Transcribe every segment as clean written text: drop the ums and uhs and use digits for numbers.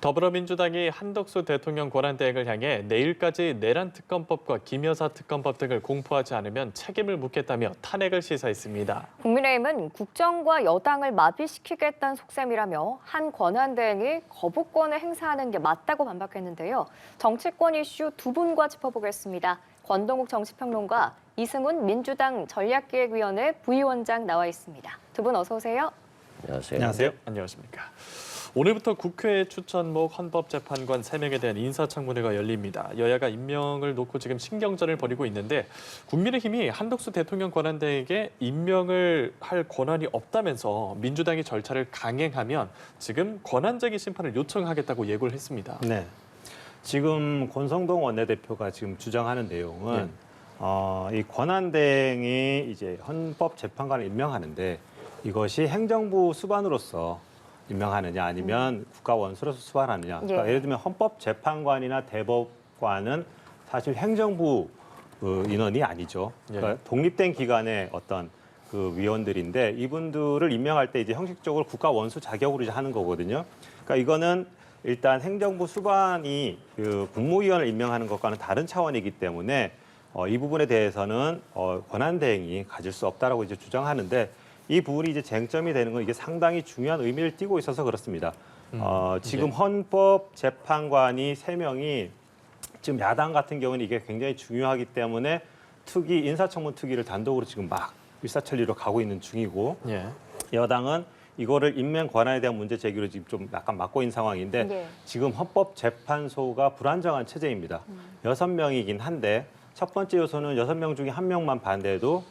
더불어민주당이 한덕수 대통령 권한대행을 향해 내일까지 내란 특검법과 김여사 특검법 등을 공포하지 않으면 책임을 묻겠다며 탄핵을 시사했습니다. 국민의힘은 국정과 여당을 마비시키겠다는 속셈이라며 한 권한대행이 거부권을 행사하는 게 맞다고 반박했는데요. 정치권 이슈 두 분과 짚어보겠습니다. 권동욱 정치평론가, 이승훈 민주당 전략기획위원회 부위원장 나와 있습니다. 두 분 어서 오세요. 안녕하세요. 안녕하세요. 안녕하십니까. 오늘부터 국회 추천목 헌법재판관 3명에 대한 인사청문회가 열립니다. 여야가 임명을 놓고 지금 신경전을 벌이고 있는데 국민의힘이 한덕수 대통령 권한대행에게 임명을 할 권한이 없다면서 민주당이 절차를 강행하면 지금 권한쟁의 심판을 요청하겠다고 예고를 했습니다. 네. 지금 권성동 원내대표가 지금 주장하는 내용은 이 권한대행이 이제 헌법재판관을 임명하는데 이것이 행정부 수반으로서 임명하느냐 아니면 국가 원수로서 수반하느냐. 그러니까 예를 들면 헌법재판관이나 대법관은 사실 행정부 인원이 아니죠. 그러니까 독립된 기관의 어떤 그 위원들인데 이분들을 임명할 때 이제 형식적으로 국가 원수 자격으로 이제 하는 거거든요. 그러니까 이거는 일단 행정부 수반이 그 국무위원을 임명하는 것과는 다른 차원이기 때문에 이 부분에 대해서는 권한대행이 가질 수 없다라고 이제 주장하는데. 이 부분이 이제 쟁점이 되는 건 이게 상당히 중요한 의미를 띠고 있어서 그렇습니다. 지금 헌법재판관이 3명이 지금 야당 같은 경우는 이게 굉장히 중요하기 때문에 인사청문 특위를 단독으로 지금 막 일사천리로 가고 있는 중이고 여당은 이거를 임명 권한에 대한 문제 제기로 지금 좀 약간 막고 있는 상황인데 지금 헌법재판소가 불안정한 체제입니다. 6명이긴 한데 첫 번째 요소는 6명 중에 1명만 반대해도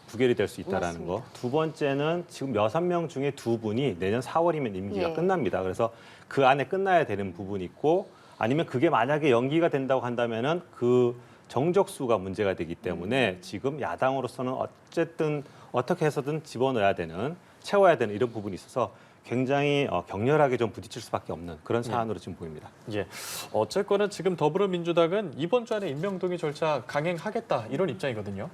부결이 될 수 있다는 거. 두 번째는 지금 6명 중에 2분이 내년 4월이면 임기가 끝납니다. 그래서 그 안에 끝나야 되는 부분이 있고 아니면 그게 만약에 연기가 된다고 한다면은 그 정적수가 문제가 되기 때문에 지금 야당으로서는 어쨌든 어떻게 해서든 집어넣어야 되는, 채워야 되는 이런 부분이 있어서 굉장히 격렬하게 좀 부딪힐 수밖에 없는 그런 사안으로 지금 보입니다. 어쨌거나 지금 더불어민주당은 이번 주 안에 임명동의 절차 강행하겠다 이런 입장이거든요.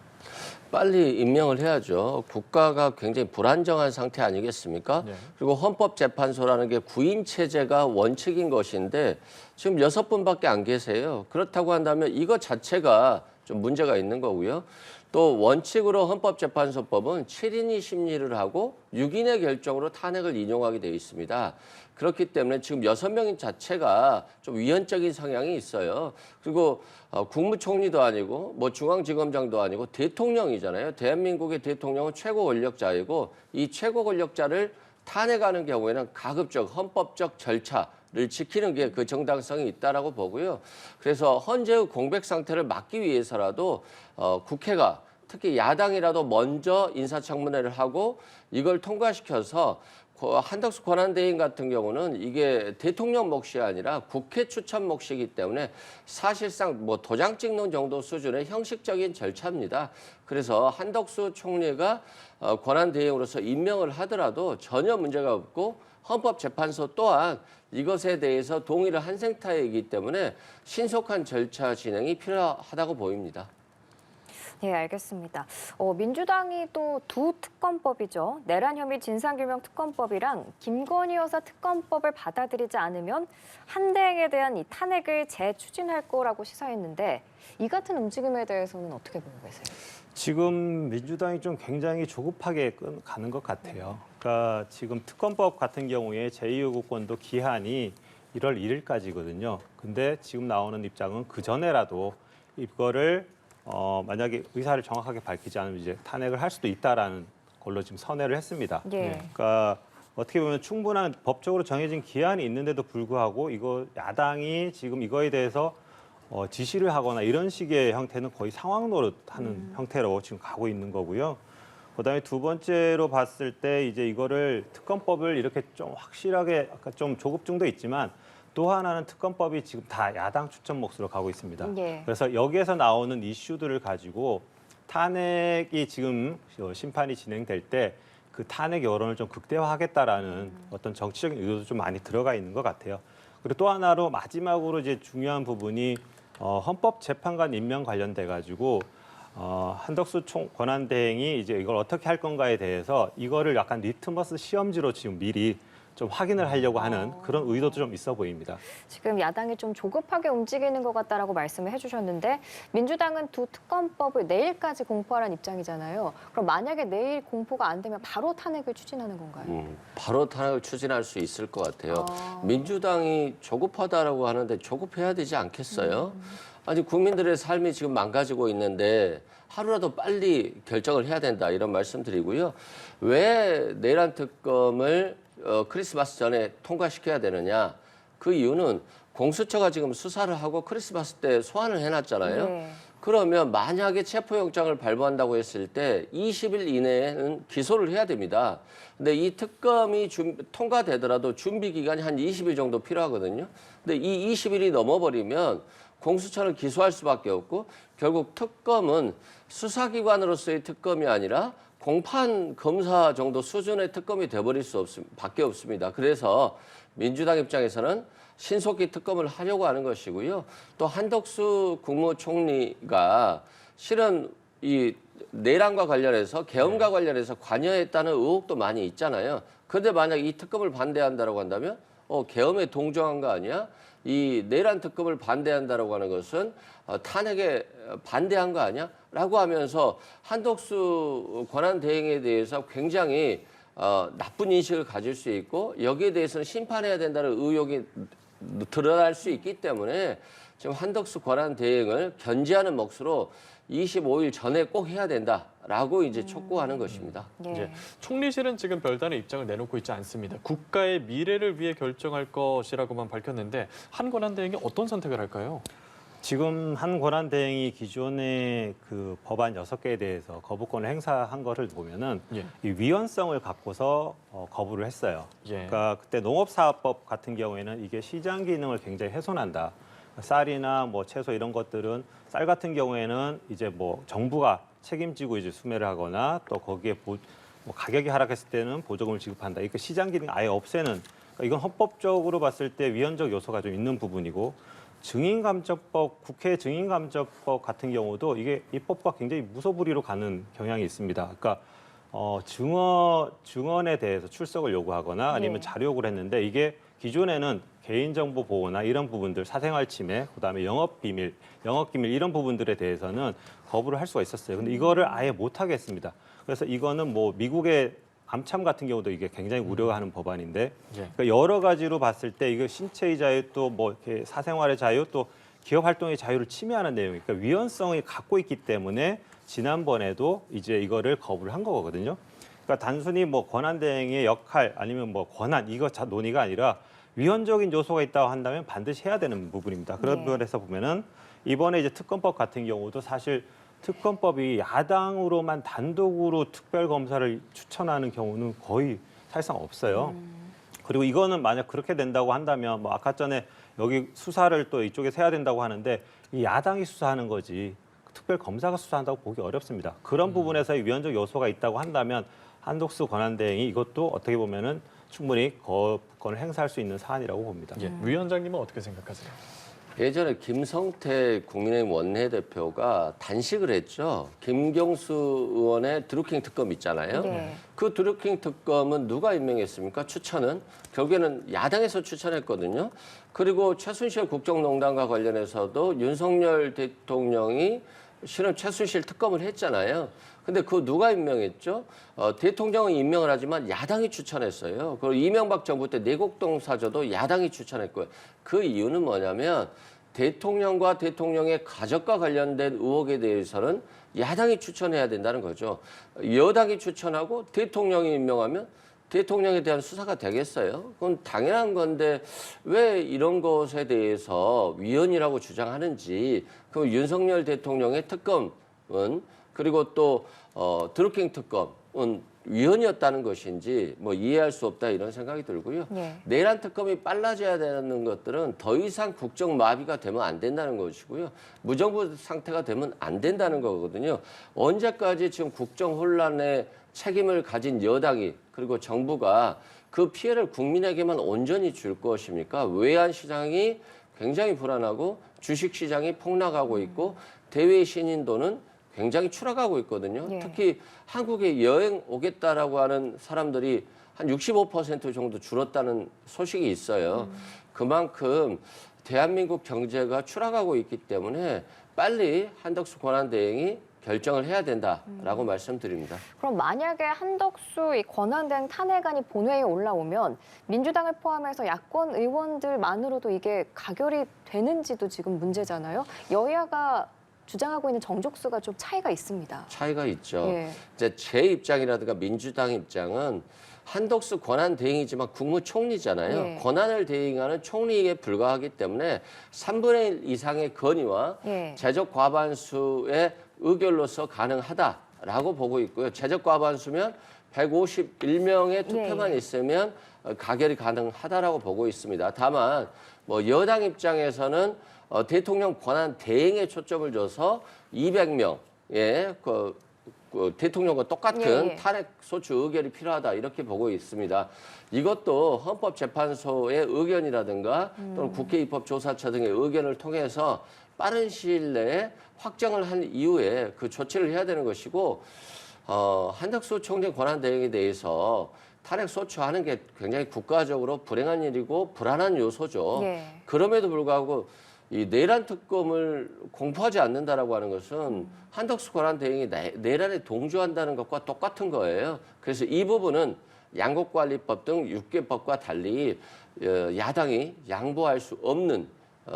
빨리 임명을 해야죠. 국가가 굉장히 불안정한 상태 아니겠습니까? 그리고 헌법재판소라는 게 구인 체제가 원칙인 것인데 지금 6분밖에 안 계세요. 그렇다고 한다면 이것 자체가 좀 문제가 있는 거고요. 또 원칙으로 헌법재판소법은 7인이 심리를 하고 6인의 결정으로 탄핵을 인용하게 되어 있습니다. 그렇기 때문에 지금 6명인 자체가 좀 위헌적인 성향이 있어요. 그리고 국무총리도 아니고 뭐 중앙지검장도 아니고 대통령이잖아요. 대한민국의 대통령은 최고 권력자이고 이 최고 권력자를 탄핵하는 경우에는 가급적 헌법적 절차를 지키는 게 그 정당성이 있다라고 보고요. 그래서 헌재의 공백 상태를 막기 위해서라도 국회가 특히 야당이라도 먼저 인사청문회를 하고 이걸 통과시켜서 한덕수 권한대행 같은 경우는 이게 대통령 몫이 아니라 국회 추천 몫이기 때문에 사실상 뭐 도장 찍는 정도 수준의 형식적인 절차입니다. 그래서 한덕수 총리가 권한대행으로서 임명을 하더라도 전혀 문제가 없고 헌법재판소 또한 이것에 대해서 동의를 한 상태이기 때문에 신속한 절차 진행이 필요하다고 보입니다. 네, 알겠습니다. 민주당이 또 두 특검법이죠. 내란 혐의 진상규명 특검법이랑 김건희 여사 특검법을 받아들이지 않으면 한대행에 대한 이 탄핵을 재추진할 거라고 시사했는데 이 같은 움직임에 대해서는 어떻게 보고 계세요? 지금 민주당이 좀 굉장히 조급하게 가는 것 같아요. 그러니까 지금 특검법 같은 경우에 제2요구권도 기한이 1월 1일까지거든요. 근데 지금 나오는 입장은 그 전에라도 이거를 만약에 의사를 정확하게 밝히지 않으면 이제 탄핵을 할 수도 있다라는 걸로 지금 선회를 했습니다. 그러니까 어떻게 보면 충분한 법적으로 정해진 기한이 있는데도 불구하고 이거 야당이 지금 이거에 대해서 지시를 하거나 이런 식의 형태는 거의 상황 노릇하는 형태로 지금 가고 있는 거고요. 그다음에 두 번째로 봤을 때 이제 이거를 특검법을 이렇게 좀 확실하게 아까 좀 조급증도 있지만 또 하나는 특검법이 지금 다 야당 추천 몫으로 가고 있습니다. 그래서 여기에서 나오는 이슈들을 가지고 탄핵이 지금 심판이 진행될 때 그 탄핵 여론을 좀 극대화하겠다라는 어떤 정치적인 의도도 좀 많이 들어가 있는 것 같아요. 그리고 또 하나로 마지막으로 이제 중요한 부분이 헌법재판관 임명 관련돼 가지고 한덕수 권한대행이 이제 이걸 어떻게 할 건가에 대해서 이거를 약간 리트머스 시험지로 지금 미리 좀 확인을 하려고 하는 그런 의도도 좀 있어 보입니다. 지금 야당이 좀 조급하게 움직이는 것 같다라고 말씀을 해주셨는데 민주당은 두 특검법을 내일까지 공포하라는 입장이잖아요. 그럼 만약에 내일 공포가 안 되면 바로 탄핵을 추진하는 건가요? 바로 탄핵을 추진할 수 있을 것 같아요. 민주당이 조급하다라고 하는데 조급해야 되지 않겠어요? 아니 국민들의 삶이 지금 망가지고 있는데 하루라도 빨리 결정을 해야 된다 이런 말씀드리고요. 왜 내란 특검을 크리스마스 전에 통과시켜야 되느냐? 그 이유는 공수처가 지금 수사를 하고 크리스마스 때 소환을 해놨잖아요. 네. 그러면 만약에 체포영장을 발부한다고 했을 때 20일 이내에는 기소를 해야 됩니다. 근데 이 특검이 통과되더라도 준비 기간이 한 20일 정도 필요하거든요. 근데 이 20일이 넘어버리면 공수처를 기소할 수밖에 없고 결국 특검은 수사기관으로서의 특검이 아니라 공판 검사 정도 수준의 특검이 돼버릴 밖에 없습니다. 그래서 민주당 입장에서는 신속히 특검을 하려고 하는 것이고요. 또 한덕수 국무총리가 실은 이 내란과 관련해서 계엄과 관련해서 관여했다는 의혹도 많이 있잖아요. 그런데 만약 이 특검을 반대한다라고 한다면 계엄에 동조한 거 아니야? 이 내란 특검을 반대한다라고 하는 것은 탄핵에 반대한 거 아니야? 라고 하면서 한덕수 권한대행에 대해서 굉장히 나쁜 인식을 가질 수 있고 여기에 대해서는 심판해야 된다는 의혹이 드러날 수 있기 때문에 지금 한덕수 권한대행을 견제하는 몫으로 25일 전에 꼭 해야 된다라고 이제 촉구하는 것입니다. 예. 총리실은 지금 별다른 입장을 내놓고 있지 않습니다. 국가의 미래를 위해 결정할 것이라고만 밝혔는데 한 권한대행이 어떤 선택을 할까요? 지금 한 권한대행이 기존의 그 법안 6개에 대해서 거부권을 행사한 거를 보면은 예. 이 위헌성을 갖고서 거부를 했어요. 예. 그러니까 그때 농업사업법 같은 경우에는 이게 시장 기능을 굉장히 훼손한다. 쌀이나 뭐 채소 이런 것들은 쌀 같은 경우에는 이제 뭐 정부가 책임지고 이제 수매를 하거나 또 거기에 뭐 가격이 하락했을 때는 보조금을 지급한다. 이거 시장 기능 아예 없애는 그러니까 이건 헌법적으로 봤을 때 위헌적 요소가 좀 있는 부분이고 증인감점법, 국회 증인감점법 같은 경우도 이게 입법과 굉장히 무소불위로 가는 경향이 있습니다. 그러니까 증언에 대해서 출석을 요구하거나 아니면 네. 자료 요구를 했는데 이게 기존에는 개인정보 보호나 이런 부분들, 사생활 침해, 그다음에 영업기밀 이런 부분들에 대해서는 거부를 할 수가 있었어요. 근데 이거를 아예 못 하겠습니다. 그래서 이거는 뭐 미국의 암참 같은 경우도 이게 굉장히 우려하는 법안인데 예. 그러니까 여러 가지로 봤을 때 이거 신체의 자유 또 뭐 이렇게 사생활의 자유 또 기업 활동의 자유를 침해하는 내용이니까 그러니까 위헌성을 갖고 있기 때문에 지난번에도 이제 이거를 거부를 한 거거든요. 그러니까 단순히 뭐 권한대행의 역할 아니면 뭐 권한 이거 논의가 아니라 위헌적인 요소가 있다고 한다면 반드시 해야 되는 부분입니다. 그런 네. 부분에서 보면은 이번에 이제 특검법 같은 경우도 사실 특검법이 야당으로만 단독으로 특별검사를 추천하는 경우는 거의 사실상 없어요. 그리고 이거는 만약 그렇게 된다고 한다면 뭐 아까 전에 여기 수사를 또 이쪽에서 해야 된다고 하는데 이 야당이 수사하는 거지 특별검사가 수사한다고 보기 어렵습니다. 그런 부분에서의 위헌적 요소가 있다고 한다면 한덕수 권한대행이 이것도 어떻게 보면은 충분히 거부권을 행사할 수 있는 사안이라고 봅니다. 예. 위원장님은 어떻게 생각하세요? 예전에 김성태 국민의힘 원내대표가 단식을 했죠. 김경수 의원의 드루킹 특검 있잖아요. 네. 그 드루킹 특검은 누가 임명했습니까? 추천은 결국에는 야당에서 추천했거든요. 그리고 최순실 국정농단과 관련해서도 윤석열 대통령이 실은 최순실 특검을 했잖아요. 근데 그거 누가 임명했죠? 대통령은 임명을 하지만 야당이 추천했어요. 그리고 이명박 정부 때 내곡동 사저도 야당이 추천했고요. 그 이유는 뭐냐면 대통령과 대통령의 가족과 관련된 의혹에 대해서는 야당이 추천해야 된다는 거죠. 여당이 추천하고 대통령이 임명하면 대통령에 대한 수사가 되겠어요? 그건 당연한 건데 왜 이런 것에 대해서 위헌이라고 주장하는지 그 윤석열 대통령의 특검은 그리고 또 드루킹 특검은 위헌이었다는 것인지 뭐 이해할 수 없다 이런 생각이 들고요. 네. 내란 특검이 빨라져야 되는 것들은 더 이상 국정 마비가 되면 안 된다는 것이고요. 무정부 상태가 되면 안 된다는 거거든요. 언제까지 지금 국정 혼란에 책임을 가진 여당이 그리고 정부가 그 피해를 국민에게만 온전히 줄 것입니까? 외환 시장이 굉장히 불안하고 주식 시장이 폭락하고 있고 대외 신인도는 굉장히 추락하고 있거든요. 예. 특히 한국에 여행 오겠다라고 하는 사람들이 한 65% 정도 줄었다는 소식이 있어요. 그만큼 대한민국 경제가 추락하고 있기 때문에 빨리 한덕수 권한대행이 결정을 해야 된다라고 말씀드립니다. 그럼 만약에 한덕수 이 권한대행 탄핵안이 본회의에 올라오면 민주당을 포함해서 야권 의원들만으로도 이게 가결이 되는지도 지금 문제잖아요. 여야가 주장하고 있는 정족수가 좀 차이가 있습니다. 차이가 있죠. 예. 이제 제 입장이라든가 민주당 입장은 한덕수 권한 대행이지만 국무총리잖아요. 예. 권한을 대행하는 총리에 불과하기 때문에 3분의 1 이상의 건의와 예. 제적 과반수의 의결로서 가능하다라고 보고 있고요. 제적 과반수면 151명의 투표만 예. 있으면 가결이 가능하다라고 보고 있습니다. 다만 뭐 여당 입장에서는 대통령 권한 대행에 초점을 줘서 200명 그 대통령과 똑같은 예. 탄핵 소추 의결이 필요하다 이렇게 보고 있습니다. 이것도 헌법재판소의 의견이라든가 또는 국회 입법조사처 등의 의견을 통해서 빠른 시일 내에 확정을 한 이후에 그 조치를 해야 되는 것이고 한덕수 총리 권한 대행에 대해서 탄핵 소추하는 게 굉장히 국가적으로 불행한 일이고 불안한 요소죠. 예. 그럼에도 불구하고 이 내란 특검을 공포하지 않는다라고 하는 것은 한덕수 권한 대행이 내란에 동조한다는 것과 똑같은 거예요. 그래서 이 부분은 양곡관리법 등 6개법과 달리 야당이 양보할 수 없는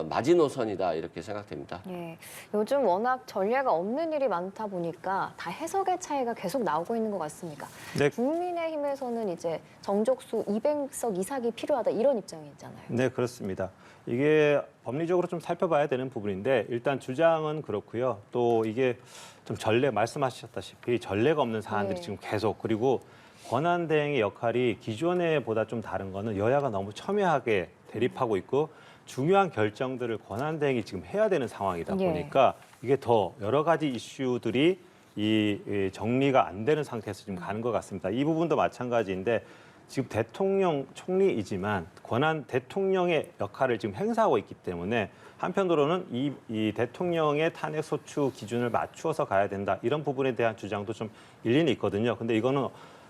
마지노선이다 이렇게 생각됩니다. 예. 요즘 워낙 전례가 없는 일이 많다 보니까 다 해석의 차이가 계속 나오고 있는 것 같습니다. 네. 국민의힘에서는 이제 정족수 200석 이상이 필요하다 이런 입장이 있잖아요. 네, 그렇습니다. 이게 법리적으로 좀 살펴봐야 되는 부분인데 일단 주장은 그렇고요. 또 이게 좀 말씀하셨다시피 전례가 없는 사안들이 네. 지금 계속 그리고 권한대행의 역할이 기존에 보다 좀 다른 거는 여야가 너무 첨예하게 대립하고 있고 중요한 결정들을 권한대행이 지금 해야 되는 상황이다 예. 보니까 이게 더 여러 가지 이슈들이 이 정리가 안 되는 상태에서 지금 가는 것 같습니다. 이 부분도 마찬가지인데 지금 대통령 총리이지만 권한 대통령의 역할을 지금 행사하고 있기 때문에 한편으로는 이 대통령의 탄핵 소추 기준을 맞추어서 가야 된다 이런 부분에 대한 주장도 좀 일리는 있거든요. 근데 이거는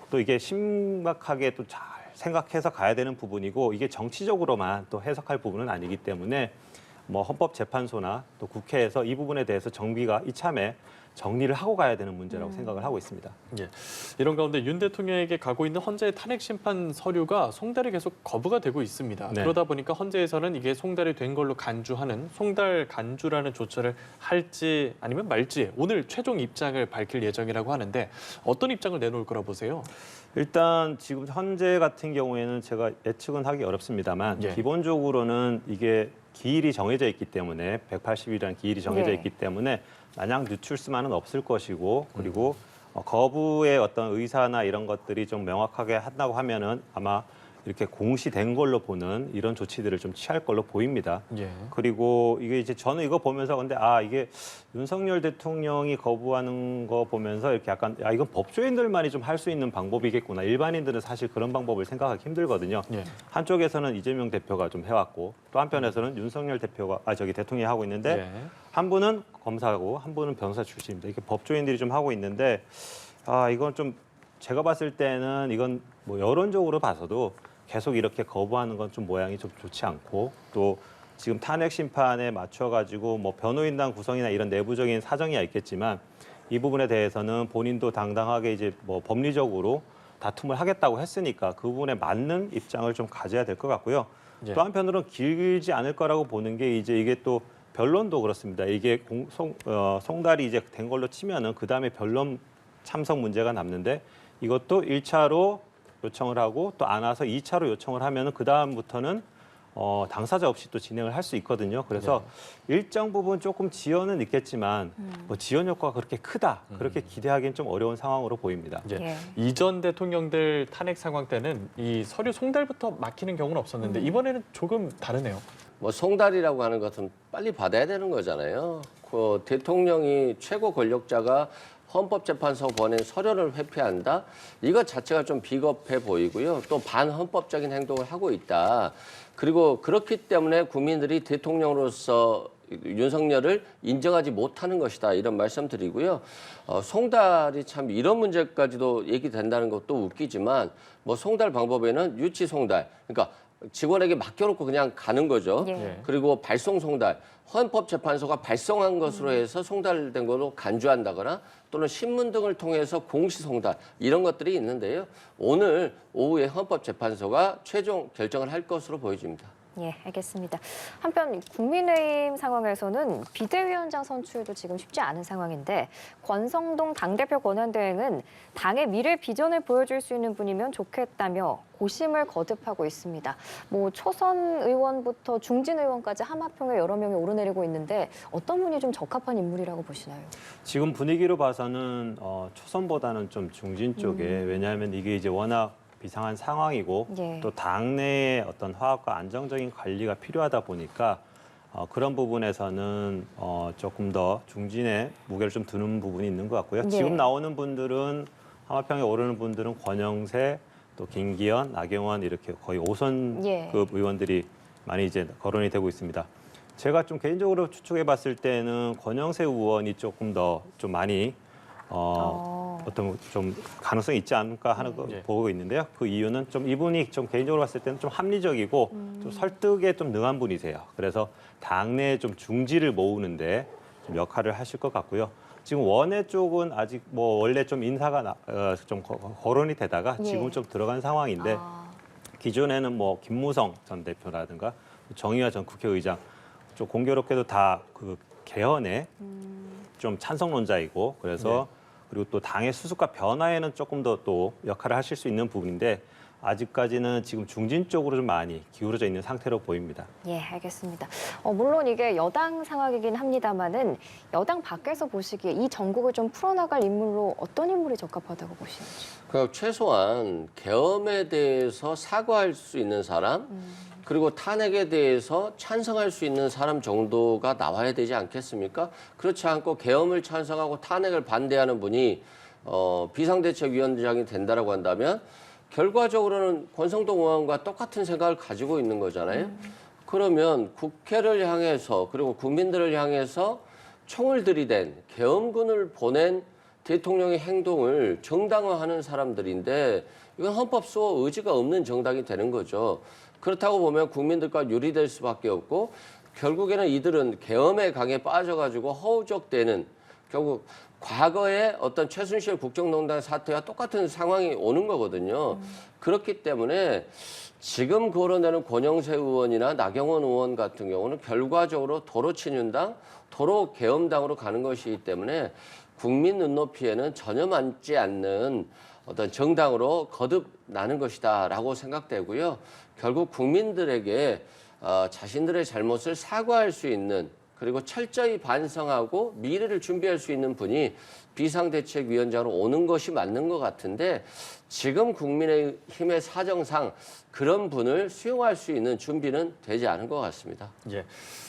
또 이게 심각하게 또 잘 생각해서 가야 되는 부분이고 이게 정치적으로만 또 해석할 부분은 아니기 때문에 뭐 헌법재판소나 또 국회에서 이 부분에 대해서 정비가 이참에 정리를 하고 가야 되는 문제라고 생각을 하고 있습니다. 예. 이런 가운데 윤 대통령에게 가고 있는 헌재의 탄핵 심판 서류가 송달이 계속 거부가 되고 있습니다. 네. 그러다 보니까 헌재에서는 이게 송달이 된 걸로 간주하는 송달 간주라는 조처를 할지 아니면 말지 오늘 최종 입장을 밝힐 예정이라고 하는데 어떤 입장을 내놓을 거라 보세요? 일단 지금 헌재 같은 경우에는 제가 예측은 하기 어렵습니다만 예. 기본적으로는 이게 기일이 정해져 있기 때문에 180일이라는 기일이 정해져 예. 있기 때문에 마냥 늦출 수만은 없을 것이고 그리고 거부의 어떤 의사나 이런 것들이 좀 명확하게 한다고 하면은 아마 이렇게 공시된 걸로 보는 이런 조치들을 좀 취할 걸로 보입니다. 예. 그리고 이게 이제 저는 이거 보면서 근데 이게 윤석열 대통령이 거부하는 거 보면서 이렇게 약간 이건 법조인들만이 좀 할 수 있는 방법이겠구나. 일반인들은 사실 그런 방법을 생각하기 힘들거든요. 예. 한쪽에서는 이재명 대표가 좀 해왔고 또 한편에서는 윤석열 대표가 대통령이 하고 있는데 예. 한 분은 검사고 한 분은 변호사 출신입니다. 이게 법조인들이 좀 하고 있는데 이건 좀 제가 봤을 때는 이건 뭐 여론적으로 봐서도 계속 이렇게 거부하는 건 좀 모양이 좀 좋지 않고 또 지금 탄핵 심판에 맞춰가지고 뭐 변호인단 구성이나 이런 내부적인 사정이 있겠지만 이 부분에 대해서는 본인도 당당하게 이제 뭐 법리적으로 다툼을 하겠다고 했으니까 그 부분에 맞는 입장을 좀 가져야 될 것 같고요. 예. 또 한편으로는 길지 않을 거라고 보는 게 이제 이게 또 변론도 그렇습니다. 이게 송달이 이제 된 걸로 치면은 그 다음에 변론 참석 문제가 남는데 이것도 1차로 요청을 하고 또 안 와서 2차로 요청을 하면은 그 다음부터는 당사자 없이 또 진행을 할 수 있거든요. 그래서 일정 부분 조금 지연은 있겠지만 뭐 지연 효과가 그렇게 크다 그렇게 기대하기는 좀 어려운 상황으로 보입니다. 예. 예. 이전 대통령들 탄핵 상황 때는 이 서류 송달부터 막히는 경우는 없었는데 이번에는 조금 다르네요. 뭐 송달이라고 하는 것은 빨리 받아야 되는 거잖아요. 그 대통령이 최고 권력자가 헌법재판소 보낸 서류를 회피한다? 이것 자체가 좀 비겁해 보이고요. 또 반헌법적인 행동을 하고 있다. 그리고 그렇기 때문에 국민들이 대통령으로서 윤석열을 인정하지 못하는 것이다 이런 말씀드리고요. 송달이 참 이런 문제까지도 얘기된다는 것도 웃기지만 뭐 송달 방법에는 유치 송달, 그러니까 직원에게 맡겨놓고 그냥 가는 거죠. 예. 그리고 발송 송달, 헌법재판소가 발송한 것으로 해서 송달된 걸로 간주한다거나 또는 신문 등을 통해서 공시 송달 이런 것들이 있는데요. 오늘 오후에 헌법재판소가 최종 결정을 할 것으로 보여집니다. 예, 알겠습니다. 한편 국민의힘 상황에서는 비대위원장 선출도 지금 쉽지 않은 상황인데 권성동 당대표 권한대행은 당의 미래 비전을 보여줄 수 있는 분이면 좋겠다며 고심을 거듭하고 있습니다. 뭐 초선 의원부터 중진 의원까지 하마평에 여러 명이 오르내리고 있는데 어떤 분이 좀 적합한 인물이라고 보시나요? 지금 분위기로 봐서는 초선보다는 좀 중진 쪽에 왜냐하면 이게 이제 워낙 비상한 상황이고 예. 또 당내의 어떤 화합과 안정적인 관리가 필요하다 보니까 그런 부분에서는 조금 더 중진의 무게를 좀 두는 부분이 있는 것 같고요. 예. 지금 나오는 분들은 하마평에 오르는 분들은 권영세, 또 김기현, 나경원 이렇게 거의 5선급 예. 의원들이 많이 이제 거론이 되고 있습니다. 제가 좀 개인적으로 추측해봤을 때는 권영세 의원이 조금 더 좀 많이 어떤 좀 가능성이 있지 않을까 하는 거 예. 보고 있는데요. 그 이유는 좀 이분이 좀 개인적으로 봤을 때는 좀 합리적이고 좀 설득에 좀 능한 분이세요. 그래서 당내 좀 중지를 모으는데 좀 역할을 하실 것 같고요. 지금 원외 쪽은 아직 뭐 원래 좀 인사가 좀 거론이 되다가 예. 지금 좀 들어간 상황인데 기존에는 뭐 김무성 전 대표라든가 정의화 전 국회의장 좀 공교롭게도 다 그 개헌에 좀 찬성론자이고 그래서 그리고 또 당의 수습과 변화에는 조금 더 또 역할을 하실 수 있는 부분인데 아직까지는 지금 중진 쪽으로 좀 많이 기울어져 있는 상태로 보입니다. 예, 알겠습니다. 물론 이게 여당 상황이긴 합니다만은 여당 밖에서 보시기에 이 전국을 좀 풀어나갈 인물로 어떤 인물이 적합하다고 보시는지. 그러니까 최소한 계엄에 대해서 사과할 수 있는 사람, 그리고 탄핵에 대해서 찬성할 수 있는 사람 정도가 나와야 되지 않겠습니까? 그렇지 않고 계엄을 찬성하고 탄핵을 반대하는 분이 비상대책위원장이 된다라고 한다면 결과적으로는 권성동 의원과 똑같은 생각을 가지고 있는 거잖아요. 그러면 국회를 향해서 그리고 국민들을 향해서 총을 들이댄 계엄군을 보낸 대통령의 행동을 정당화하는 사람들인데 이건 헌법 수호 의지가 없는 정당이 되는 거죠. 그렇다고 보면 국민들과 유리될 수밖에 없고 결국에는 이들은 계엄의 강에 빠져가지고 허우적대는 결국 과거의 어떤 최순실 국정농단 사태와 똑같은 상황이 오는 거거든요. 그렇기 때문에 지금 거론되는 권영세 의원이나 나경원 의원 같은 경우는 결과적으로 도로 친윤당, 도로 계엄당으로 가는 것이기 때문에 국민 눈높이에는 전혀 맞지 않는 어떤 정당으로 거듭나는 것이다라고 생각되고요. 결국 국민들에게 자신들의 잘못을 사과할 수 있는 그리고 철저히 반성하고 미래를 준비할 수 있는 분이 비상대책위원장으로 오는 것이 맞는 것 같은데 지금 국민의힘의 사정상 그런 분을 수용할 수 있는 준비는 되지 않은 것 같습니다. 예.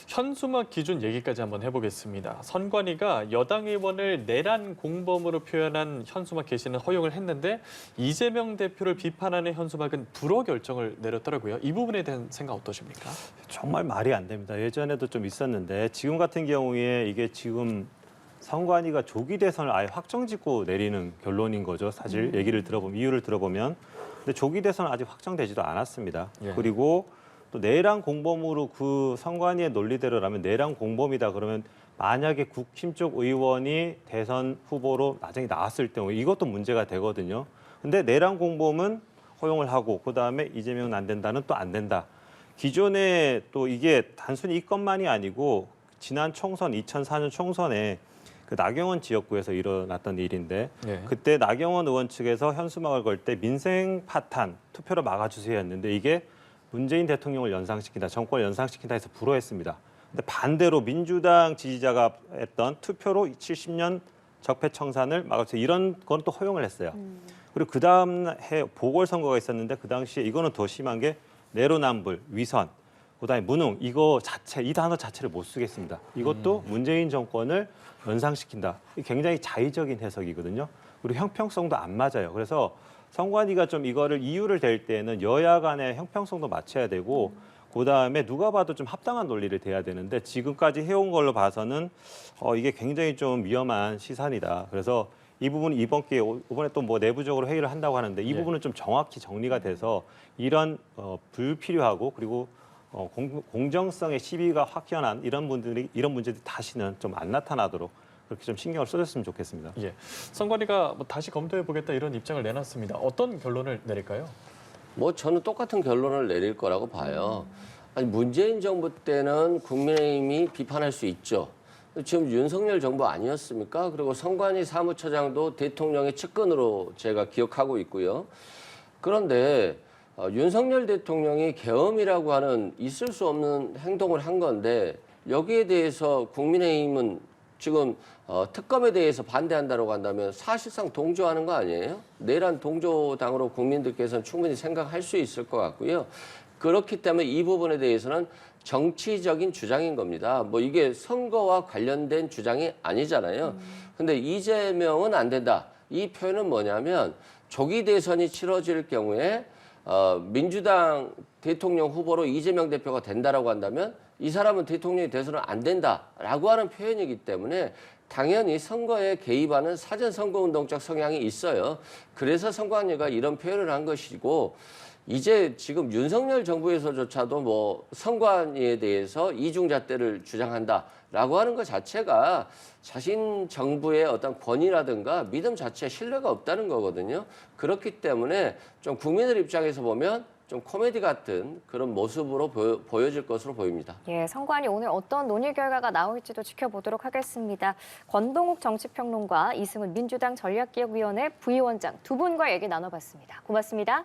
현수막 기준 얘기까지 한번 해보겠습니다. 선관위가 여당 의원을 내란 공범으로 표현한 현수막 게시는 허용을 했는데 이재명 대표를 비판하는 현수막은 불허 결정을 내렸더라고요. 이 부분에 대한 생각 어떠십니까? 정말 말이 안 됩니다. 예전에도 좀 있었는데 지금 같은 경우에 이게 지금 선관위가 조기 대선을 아예 확정짓고 내리는 결론인 거죠. 사실 얘기를 들어보면 이유를 들어보면 근데 조기 대선은 아직 확정되지도 않았습니다. 예. 그리고 또 내란 공범으로 그 선관위의 논리대로라면 내란 공범이다 그러면 만약에 국힘 쪽 의원이 대선 후보로 나중에 나왔을 경우 이것도 문제가 되거든요. 근데 내란 공범은 허용을 하고 그다음에 이재명은 안 된다는 또 안 된다. 기존에 또 이게 단순히 이 건만이 아니고 지난 총선 2004년 총선에 그 나경원 지역구에서 일어났던 일인데 네. 그때 나경원 의원 측에서 현수막을 걸 때 민생 파탄 투표로 막아주세요 했는데 이게 문재인 대통령을 연상시킨다, 정권을 연상시킨다 해서 불허했습니다. 근데 반대로 민주당 지지자가 했던 투표로 70년 적폐청산을 막아주세요. 이런 건 또 허용을 했어요. 그리고 그 다음 해 보궐선거가 있었는데 그 당시에 이거는 더 심한 게 내로남불, 위선, 그다음에 무능 이거 자체 이 단어 자체를 못 쓰겠습니다. 이것도 문재인 정권을 연상시킨다. 굉장히 자의적인 해석이거든요. 그리고 형평성도 안 맞아요. 그래서 선관위가 좀 이거를 이유를 댈 때는 여야 간의 형평성도 맞춰야 되고 그다음에 누가 봐도 좀 합당한 논리를 대야 되는데 지금까지 해온 걸로 봐서는 이게 굉장히 좀 위험한 시산이다. 그래서 이 부분 이번 기회에 이번에 또 뭐 내부적으로 회의를 한다고 하는데 이 부분은 좀 정확히 정리가 돼서 이런 불필요하고 그리고 공정성의 시비가 확연한 이런 문제들이 다시는 좀 안 나타나도록 그렇게 좀 신경을 써줬으면 좋겠습니다. 예, 선관위가 뭐 다시 검토해 보겠다 이런 입장을 내놨습니다. 어떤 결론을 내릴까요? 뭐 저는 똑같은 결론을 내릴 거라고 봐요. 아니 문재인 정부 때는 국민의힘이 비판할 수 있죠. 지금 윤석열 정부 아니었습니까? 그리고 선관위 사무처장도 대통령의 측근으로 제가 기억하고 있고요. 그런데 윤석열 대통령이 계엄이라고 하는 있을 수 없는 행동을 한 건데 여기에 대해서 국민의힘은 지금 특검에 대해서 반대한다고 한다면 사실상 동조하는 거 아니에요? 내란 동조당으로 국민들께서는 충분히 생각할 수 있을 것 같고요. 그렇기 때문에 이 부분에 대해서는 정치적인 주장인 겁니다. 뭐 이게 선거와 관련된 주장이 아니잖아요. 근데 이재명은 안 된다. 이 표현은 뭐냐면 조기 대선이 치러질 경우에 민주당 대통령 후보로 이재명 대표가 된다라고 한다면 이 사람은 대통령이 돼서는 안 된다라고 하는 표현이기 때문에 당연히 선거에 개입하는 사전 선거운동적 성향이 있어요. 그래서 선관위가 이런 표현을 한 것이고 이제 지금 윤석열 정부에서조차도 뭐 선관위에 대해서 이중잣대를 주장한다라고 하는 것 자체가 자신 정부의 어떤 권위라든가 믿음 자체에 신뢰가 없다는 거거든요. 그렇기 때문에 좀 국민들 입장에서 보면 좀 코미디 같은 그런 모습으로 보여질 것으로 보입니다. 예, 선관위 오늘 어떤 논의 결과가 나올지도 지켜보도록 하겠습니다. 권동욱 정치평론가, 이승훈 민주당 전략기획위원회 부위원장 두 분과 얘기 나눠봤습니다. 고맙습니다.